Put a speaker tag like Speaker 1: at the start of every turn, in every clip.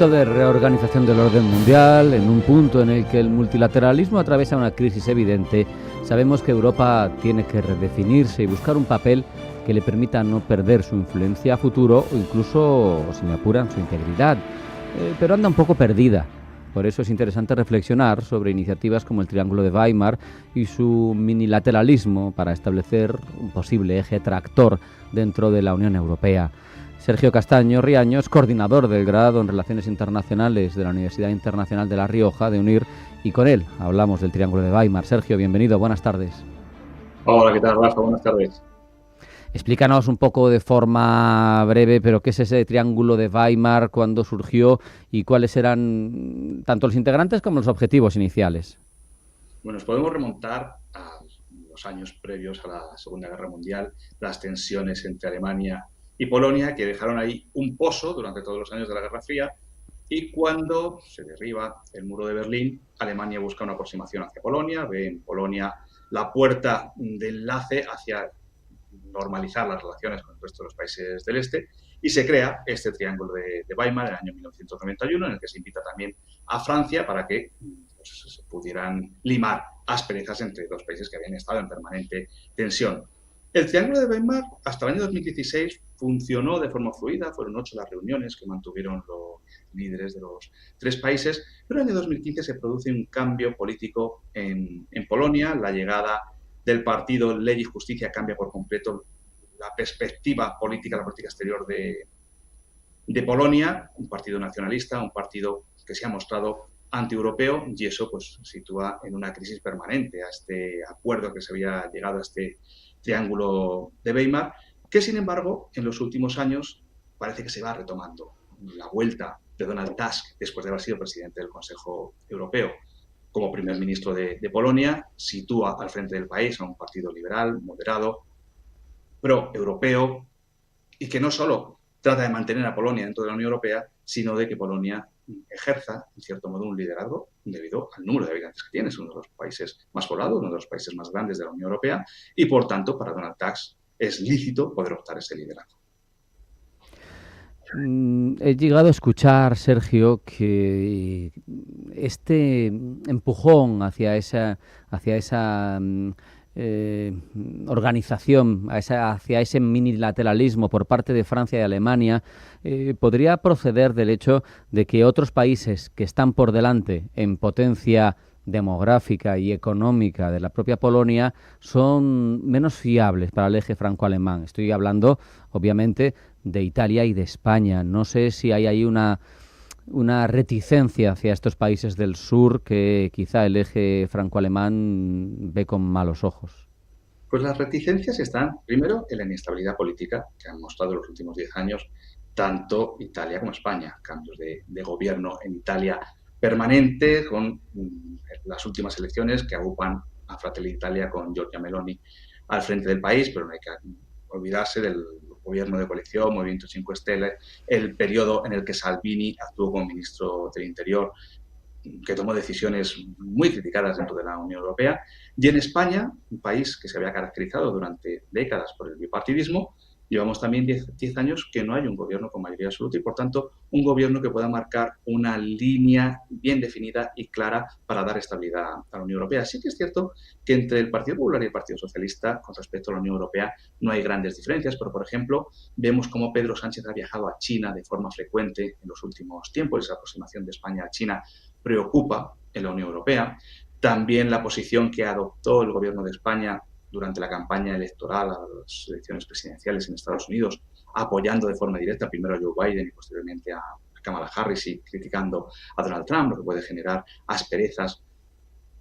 Speaker 1: momento de reorganización del orden mundial, en un punto en el que el multilateralismo atraviesa una crisis evidente, sabemos que Europa tiene que redefinirse y buscar un papel que le permita no perder su influencia a futuro o incluso, si me apuran, su integridad. Pero anda un poco perdida. Por eso es interesante reflexionar sobre iniciativas como el Triángulo de Weimar y su minilateralismo para establecer un posible eje tractor dentro de la Unión Europea. Sergio Castaño Riaño es coordinador del grado en Relaciones Internacionales de la Universidad Internacional de La Rioja, de UNIR, y con él hablamos del Triángulo de Weimar. Sergio, bienvenido, buenas tardes.
Speaker 2: Hola, ¿qué tal, Rafa? Buenas tardes.
Speaker 1: Explícanos un poco de forma breve, pero ¿qué es ese Triángulo de Weimar, cuándo surgió y cuáles eran tanto los integrantes como los objetivos iniciales?
Speaker 2: Bueno, nos podemos remontar a los años previos a la Segunda Guerra Mundial, las tensiones entre Alemania y Polonia, que dejaron ahí un pozo durante todos los años de la Guerra Fría, y cuando se derriba el muro de Berlín, Alemania busca una aproximación hacia Polonia, ve en Polonia la puerta de enlace hacia normalizar las relaciones con el resto de los países del este, y se crea este Triángulo de Weimar en el año 1991, en el que se invita también a Francia para que se pudieran limar asperezas entre dos países que habían estado en permanente tensión. El Triángulo de Weimar hasta el año 2016 funcionó de forma fluida, fueron 8 las reuniones que mantuvieron los líderes de los 3 países, pero en el año 2015 se produce un cambio político en Polonia, la llegada del partido Ley y Justicia cambia por completo la perspectiva política, la política exterior de Polonia, un partido nacionalista, un partido que se ha mostrado antieuropeo, y eso pues sitúa en una crisis permanente a este acuerdo que se había llegado, a este Triángulo de Weimar, que sin embargo en los últimos años parece que se va retomando. La vuelta de Donald Tusk después de haber sido presidente del Consejo Europeo como primer ministro de Polonia sitúa al frente del país a un partido liberal, moderado, pro-europeo, y que no solo trata de mantener a Polonia dentro de la Unión Europea, sino de que Polonia ejerza, en cierto modo, un liderazgo debido al número de habitantes que tiene. Es uno de los países más poblados, uno de los países más grandes de la Unión Europea, y por tanto, para Donald Tusk es lícito poder optar ese liderazgo.
Speaker 1: He llegado a escuchar, Sergio, que este empujón hacia esa organización, hacia ese minilateralismo por parte de Francia y Alemania, podría proceder del hecho de que otros países que están por delante en potencia demográfica y económica de la propia Polonia son menos fiables para el eje franco-alemán. Estoy hablando, obviamente, de Italia y de España. No sé si hay ahí una reticencia hacia estos países del sur que quizá el eje franco-alemán ve con malos ojos.
Speaker 2: Pues las reticencias están, primero, en la inestabilidad política que han mostrado en los últimos 10 años tanto Italia como España. Cambios de gobierno en Italia permanente, con las últimas elecciones que agrupan a Fratelli d'Italia con Giorgia Meloni al frente del país, pero no hay que olvidarse del gobierno de coalición, Movimiento 5 Stelle, el periodo en el que Salvini actuó como ministro del Interior, que tomó decisiones muy criticadas dentro de la Unión Europea, y en España, un país que se había caracterizado durante décadas por el bipartidismo, llevamos también 10 años que no hay un gobierno con mayoría absoluta y, por tanto, un gobierno que pueda marcar una línea bien definida y clara para dar estabilidad a la Unión Europea. Sí que es cierto que entre el Partido Popular y el Partido Socialista, con respecto a la Unión Europea, no hay grandes diferencias, pero, por ejemplo, vemos cómo Pedro Sánchez ha viajado a China de forma frecuente en los últimos tiempos. Esa aproximación de España a China preocupa en la Unión Europea. También la posición que adoptó el gobierno de España durante la campaña electoral a las elecciones presidenciales en Estados Unidos, apoyando de forma directa primero a Joe Biden y posteriormente a Kamala Harris y criticando a Donald Trump, lo que puede generar asperezas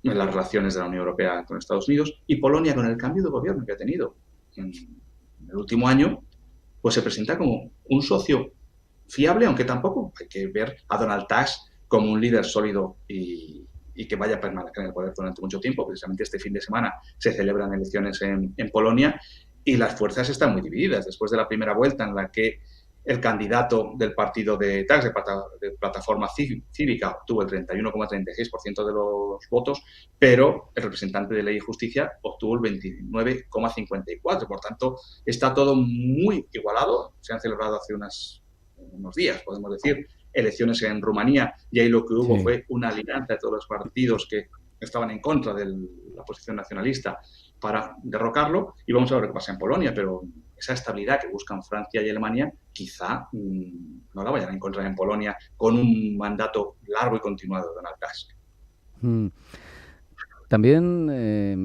Speaker 2: en las relaciones de la Unión Europea con Estados Unidos. Y Polonia, con el cambio de gobierno que ha tenido en el último año, pues se presenta como un socio fiable, aunque tampoco hay que ver a Donald Tusk como un líder sólido y que vaya a permanecer en el poder durante mucho tiempo. Precisamente este fin de semana se celebran elecciones en Polonia y las fuerzas están muy divididas. Después de la primera vuelta en la que el candidato del partido de Tusk, de Plataforma Cívica, obtuvo el 31,36% de los votos, pero el representante de Ley y Justicia obtuvo el 29,54%. Por tanto, está todo muy igualado. Se han celebrado hace unos días, podemos decir, elecciones en Rumanía y ahí lo que hubo
Speaker 1: Sí.
Speaker 2: fue una alianza de todos los partidos que estaban en contra de la posición nacionalista para derrocarlo, y vamos a ver qué pasa en Polonia, pero esa estabilidad que buscan Francia y Alemania quizá no la vayan a encontrar en Polonia con un mandato largo y continuado de Donald Tusk.
Speaker 1: Mm. También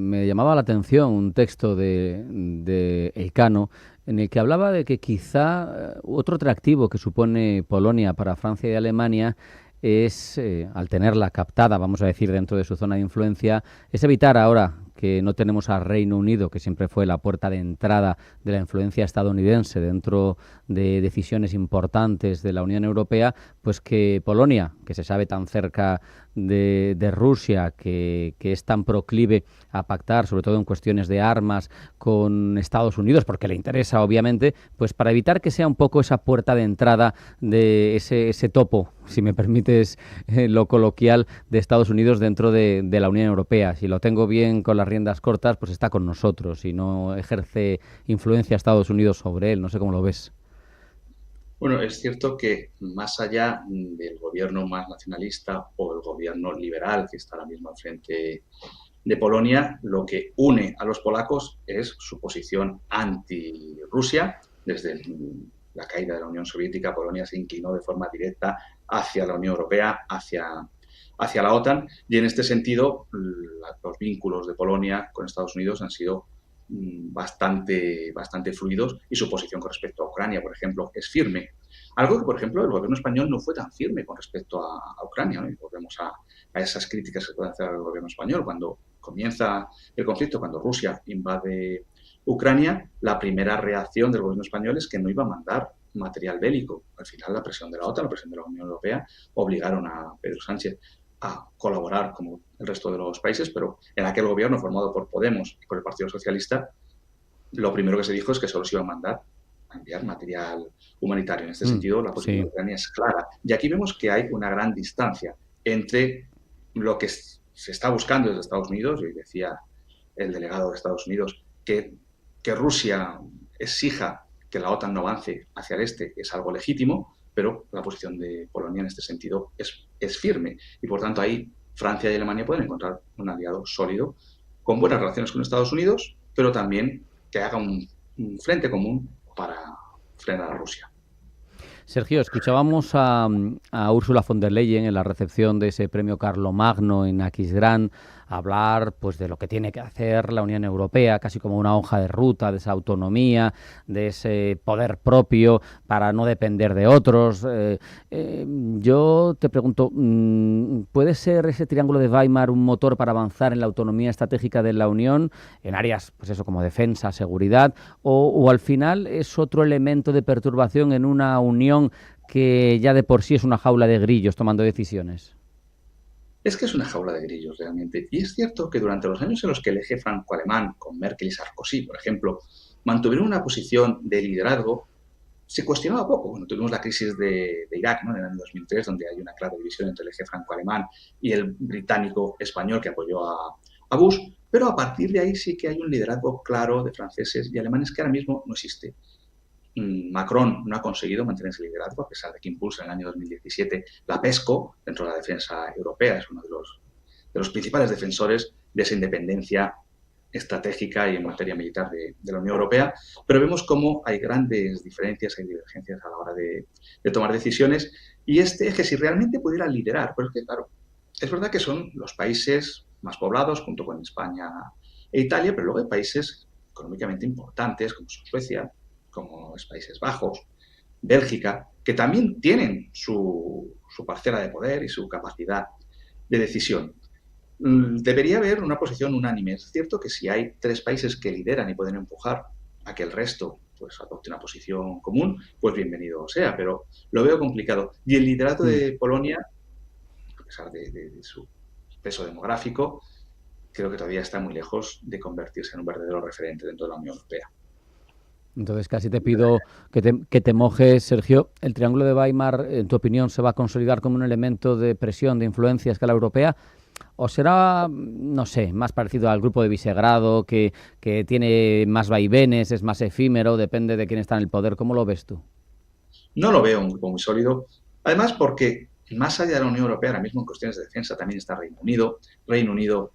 Speaker 1: me llamaba la atención un texto de Elcano en el que hablaba de que quizá otro atractivo que supone Polonia para Francia y Alemania es, al tenerla captada, vamos a decir, dentro de su zona de influencia, es evitar ahora que no tenemos al Reino Unido, que siempre fue la puerta de entrada de la influencia estadounidense dentro de decisiones importantes de la Unión Europea, pues que Polonia, que se sabe tan cerca de Rusia, que es tan proclive a pactar, sobre todo en cuestiones de armas, con Estados Unidos, porque le interesa, obviamente, pues para evitar que sea un poco esa puerta de entrada de ese topo, si me permites lo coloquial, de Estados Unidos dentro de la Unión Europea. Si lo tengo bien con las riendas cortas, pues está con nosotros y no ejerce influencia Estados Unidos sobre él. No sé cómo lo ves.
Speaker 2: Bueno, es cierto que más allá del gobierno más nacionalista o el gobierno liberal que está ahora mismo al frente de Polonia, lo que une a los polacos es su posición anti-Rusia. Desde la caída de la Unión Soviética, Polonia se inclinó de forma directa hacia la Unión Europea, hacia la OTAN, y en este sentido los vínculos de Polonia con Estados Unidos han sido bastante fluidos, y su posición con respecto a Ucrania, por ejemplo, es firme. Algo que, por ejemplo, el gobierno español no fue tan firme con respecto a Ucrania, ¿no? Y volvemos a esas críticas que puede hacer el gobierno español. Cuando comienza el conflicto, cuando Rusia invade Ucrania, la primera reacción del gobierno español es que no iba a mandar material bélico. Al final, la presión de la OTAN, la presión de la Unión Europea, obligaron a Pedro Sánchez a colaborar como el resto de los países, pero en aquel gobierno formado por Podemos y por el Partido Socialista, lo primero que se dijo es que solo se iba a mandar a enviar material humanitario. En este sentido, la posición de Ucrania es clara. Y aquí vemos que hay una gran distancia entre lo que se está buscando desde Estados Unidos, y decía el delegado de Estados Unidos, que Rusia exija que la OTAN no avance hacia el este es algo legítimo, pero la posición de Polonia en este sentido es firme. Y por tanto ahí Francia y Alemania pueden encontrar un aliado sólido, con buenas relaciones con Estados Unidos, pero también que haga un frente común para frenar a Rusia.
Speaker 1: Sergio, escuchábamos a Ursula von der Leyen en la recepción de ese premio Carlomagno en Aquisgrán hablar pues de lo que tiene que hacer la Unión Europea, casi como una hoja de ruta, de esa autonomía, de ese poder propio para no depender de otros. Yo te pregunto, ¿puede ser ese triángulo de Weimar un motor para avanzar en la autonomía estratégica de la Unión en áreas, pues eso, como defensa, seguridad, o al final es otro elemento de perturbación en una Unión que ya de por sí es una jaula de grillos tomando decisiones?
Speaker 2: Es que es una jaula de grillos realmente. Y es cierto que durante los años en los que el eje franco-alemán, con Merkel y Sarkozy, por ejemplo, mantuvieron una posición de liderazgo, se cuestionaba poco. Bueno, tuvimos la crisis de Irak, ¿no?, en el año 2003, donde hay una clara división entre el eje franco-alemán y el británico-español que apoyó a Bush, pero a partir de ahí sí que hay un liderazgo claro de franceses y alemanes que ahora mismo no existe. Macron no ha conseguido mantener ese liderazgo, a pesar de que impulsa en el año 2017 la PESCO dentro de la defensa europea. Es uno de los principales defensores de esa independencia estratégica y en materia militar de la Unión Europea, pero vemos cómo hay grandes diferencias, hay divergencias a la hora de tomar decisiones, y este eje, si realmente pudiera liderar, porque claro, es verdad que son los países más poblados, junto con España e Italia, pero luego hay países económicamente importantes, como son Suecia, como los Países Bajos, Bélgica, que también tienen su parcela de poder y su capacidad de decisión. Debería haber una posición unánime. Es cierto que si hay 3 países que lideran y pueden empujar a que el resto pues adopte una posición común, pues bienvenido sea, pero lo veo complicado. Y el liderato de Polonia, a pesar de su peso demográfico, creo que todavía está muy lejos de convertirse en un verdadero referente dentro de la Unión Europea.
Speaker 1: Entonces casi te pido que te mojes, Sergio. ¿El Triángulo de Weimar, en tu opinión, se va a consolidar como un elemento de presión, de influencia a escala europea? ¿O será, no sé, más parecido al Grupo de Visegrado, que tiene más vaivenes, es más efímero, depende de quién está en el poder? ¿Cómo lo ves tú?
Speaker 2: No lo veo un grupo muy sólido. Además, porque más allá de la Unión Europea, ahora mismo en cuestiones de defensa también está Reino Unido. Reino Unido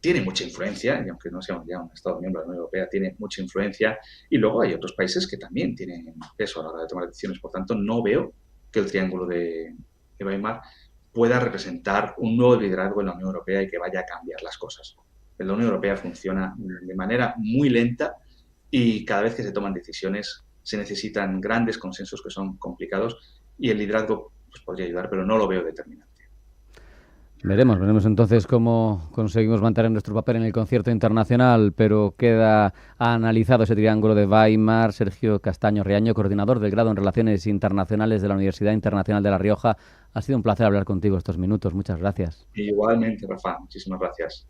Speaker 2: tiene mucha influencia, y aunque no sea ya un Estado miembro de la Unión Europea, tiene mucha influencia. Y luego hay otros países que también tienen peso a la hora de tomar decisiones. Por tanto, no veo que el Triángulo de Weimar pueda representar un nuevo liderazgo en la Unión Europea y que vaya a cambiar las cosas. La Unión Europea funciona de manera muy lenta y cada vez que se toman decisiones se necesitan grandes consensos que son complicados y el liderazgo pues, podría ayudar, pero no lo veo determinante.
Speaker 1: Veremos entonces cómo conseguimos mantener nuestro papel en el concierto internacional, pero queda analizado ese triángulo de Weimar. Sergio Castaño Riaño, coordinador del grado en Relaciones Internacionales de la Universidad Internacional de La Rioja. Ha sido un placer hablar contigo estos minutos. Muchas gracias.
Speaker 2: Igualmente, Rafa, muchísimas gracias.